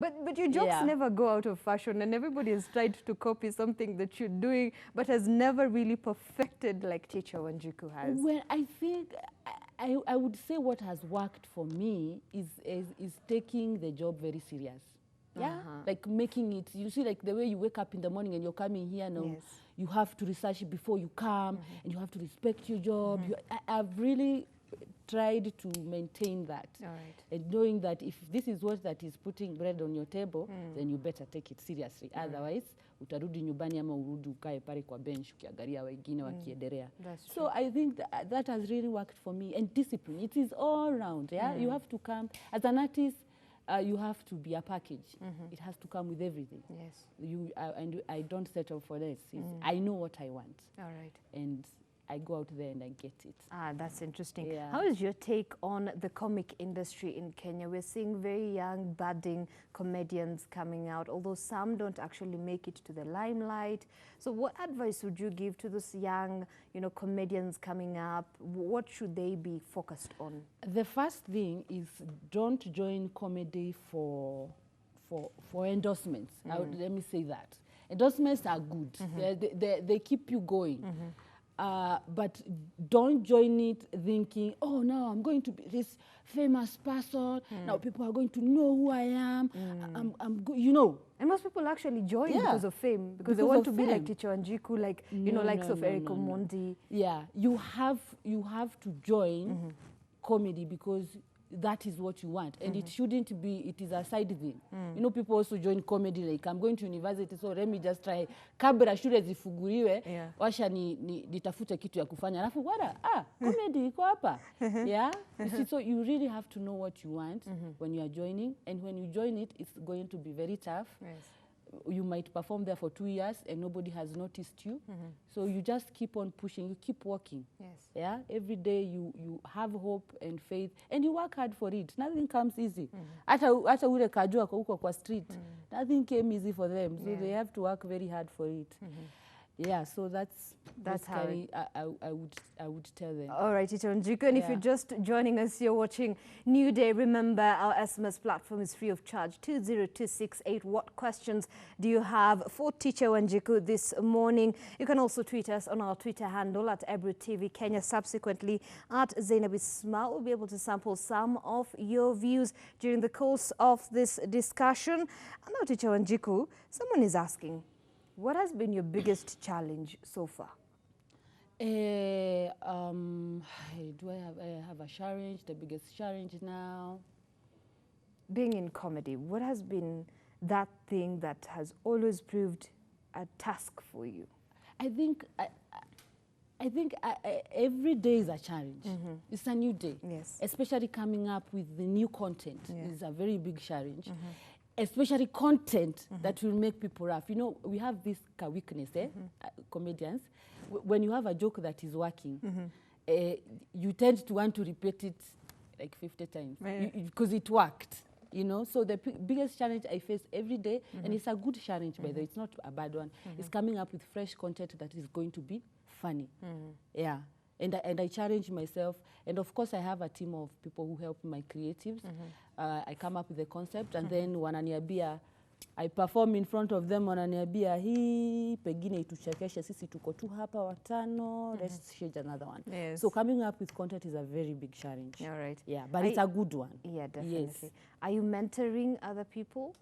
But your jokes never go out of fashion, and everybody has tried to copy something that you're doing, but has never really perfected like Teacher Wanjiku has. Well, I think I would say what has worked for me is taking the job very serious. Yeah, like making it, you see, like the way you wake up in the morning and you're coming here now, you have to research it before you come, and you have to respect your job. I've really tried to maintain that. All right. And knowing that if this is what that is putting bread on your table, then you better take it seriously. Otherwise, utarudi nyumbani ama urudi ukae pale kwa bench ukiangalia wengine wakiendelea. So I think that has really worked for me. And discipline, it is all round. Yeah, you have to come as an artist. You have to be a package. It has to come with everything. Yes. And I don't settle for less. I know what I want. All right. And I go out there and I get it. Ah, that's interesting. Yeah. How is your take on the comic industry in Kenya? We're seeing very young, budding comedians coming out, although some don't actually make it to the limelight. So what advice would you give to those young, comedians coming up? What should they be focused on? The first thing is don't join comedy for endorsements. Let me say that. Endorsements are good. They keep you going. But don't join it thinking, oh, now I'm going to be this famous person. Now people are going to know who I am. I'm good, And most people actually join because of fame, because they want to be like Teacher Wanjiku, like, likes of Eric Omondi. Yeah, you have to join comedy because that is what you want, and it shouldn't be, it is a side thing. People also join comedy like, I'm going to university, so let me just try, kabla shule zifunguliwe, washa nitafute kitu ya kufanya, alafu comedy iko hapa. Yeah, you see, so you really have to know what you want when you are joining, and when you join it, it's going to be very tough. Yes. You might perform there for 2 years and nobody has noticed you. So you just keep on pushing, you keep working. Yes. Yeah, every day you have hope and faith and you work hard for it. Nothing comes easy. Hata ule kajua huko kwa street, nothing came easy for them. So they have to work very hard for it. Yeah, so that's how I would tell them. All right, Teacher Wanjiku, and if you're just joining us, you're watching New Day. Remember, our SMS platform is free of charge, 20268. What questions do you have for Teacher Wanjiku this morning? You can also tweet us on our Twitter handle at Ebru TV Kenya, subsequently at Zainab Ismail. We'll be able to sample some of your views during the course of this discussion. And now, Teacher Wanjiku, someone is asking, what has been your biggest challenge so far? Do I have a challenge? The biggest challenge now? Being in comedy, what has been that thing that has always proved a task for you? I think every day is a challenge. It's a new day. Yes. Especially coming up with the new content is a very big challenge. Especially content that will make people laugh. We have this weakness, comedians. When you have a joke that is working, you tend to want to repeat it like 50 times because it worked. So the biggest challenge I face every day, and it's a good challenge, by the way, it's not a bad one, is coming up with fresh content that is going to be funny. Yeah. And I challenge myself. And of course, I have a team of people who help my creatives. I come up with the concept, and then wananiambia, I perform in front of them, wananiambia, hii pengine ituchekeshe, sisi tuko tu hapa watano, let's change another one. Yes. So coming up with content is a very big challenge. All right. Yeah, but it's a good one. Yeah, definitely. Yes. Are you mentoring other people?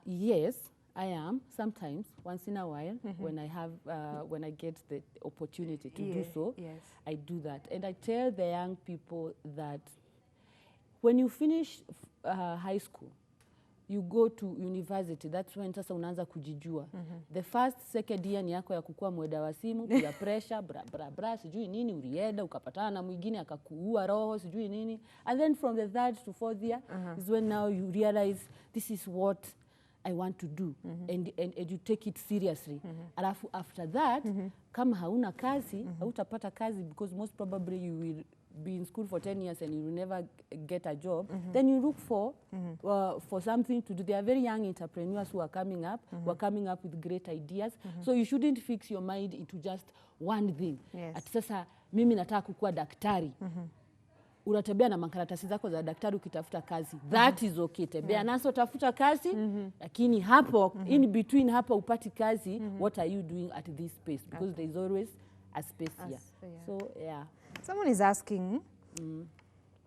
Yes, I am sometimes, once in a while, when I get the opportunity to do so. Yes. I do that, and I tell the young people that when you finish high school, you go to university. That's when sasa unaanza kujijua. The first, second year ni yako ya kukua mweda wa simu, kuya pressure, bra, sijui nini, urienda, ukapatana na mwingine, akakuua roho, sijui nini. And then from the third to fourth year is when now you realize this is what I want to do, and you take it seriously. Alafu after that, kama hauna kazi, hautapata kazi, because most probably you will be in school for 10 years and you will never get a job, then you look for something to do. There are very young entrepreneurs who are coming up, who are coming up with great ideas. So you shouldn't fix your mind into just one thing. Yes. At sasa, mimi nataka kukuwa daktari. unatembea na makaratasi zako za daktari ukitafuta kazi. That is okay. Tembea naso tafuta kazi, lakini hapo, in between hapo upati kazi, what are you doing at this space? Because there is always a space here. So, yeah. Someone is asking,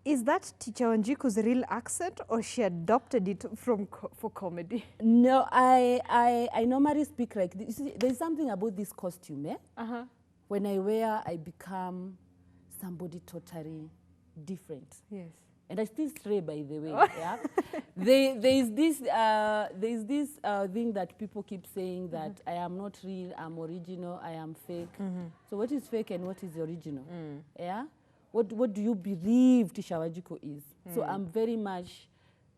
is that Teacher Wanjiku's real accent or she adopted it for comedy? No, I normally speak like this. There's something about this costume, eh? When I wear, I become somebody totally different. Yes. And I still stray, by the way. Yeah. There's this thing that people keep saying that I am not real, I'm original, I am fake. So what is fake and what is original? Yeah. What do you believe Teacher Wanjiku is? So I'm very much,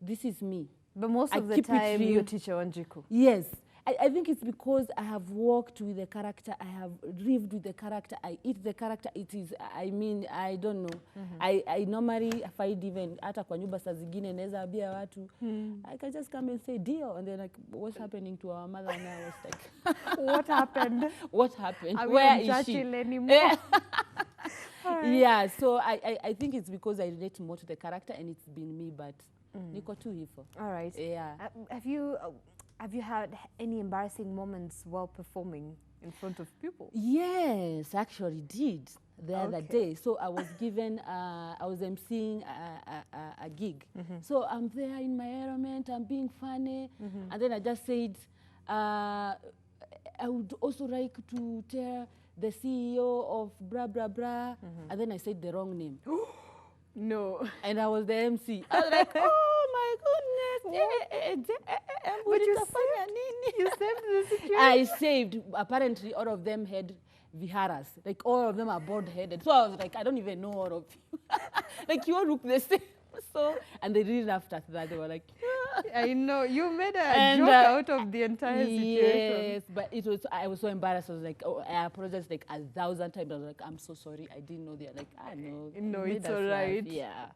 this is me. But most of the time, you're Teacher Wanjiku. Yes. I think it's because I have walked with the character, I have lived with the character, I eat the character. It is, I mean, I don't know. I normally find even, hata kwa nyumba saa zingine neza abia watu, I can just come and say, deal. And they're like, what's happening to our mother? And I was like, what happened? What happened? Are Where we is she? Anymore? Yeah, so I think it's because I relate more to the character and it's been me, but niko tu hivyo. All right. Yeah. Have you had any embarrassing moments while performing in front of people? Yes, actually did the other day. So I was given, I was emceeing a gig. So I'm there in my element, I'm being funny. And then I just said, I would also like to tell the CEO of blah, blah, blah. And then I said the wrong name. No. And I was the MC. I was like, oh my goodness. But you saved the situation. I saved. Apparently, all of them had viharas. Like, all of them are bald-headed. So I was like, I don't even know all of you. Like, you all look the same. So, and they really laughed at that. They were like, I know. You made a joke out of the entire situation. Yes, but it was, I was so embarrassed. I was like, oh, I apologized like 1,000 times. I was like, I'm so sorry. I didn't know. They're like, I know. No, it's all right. Yeah.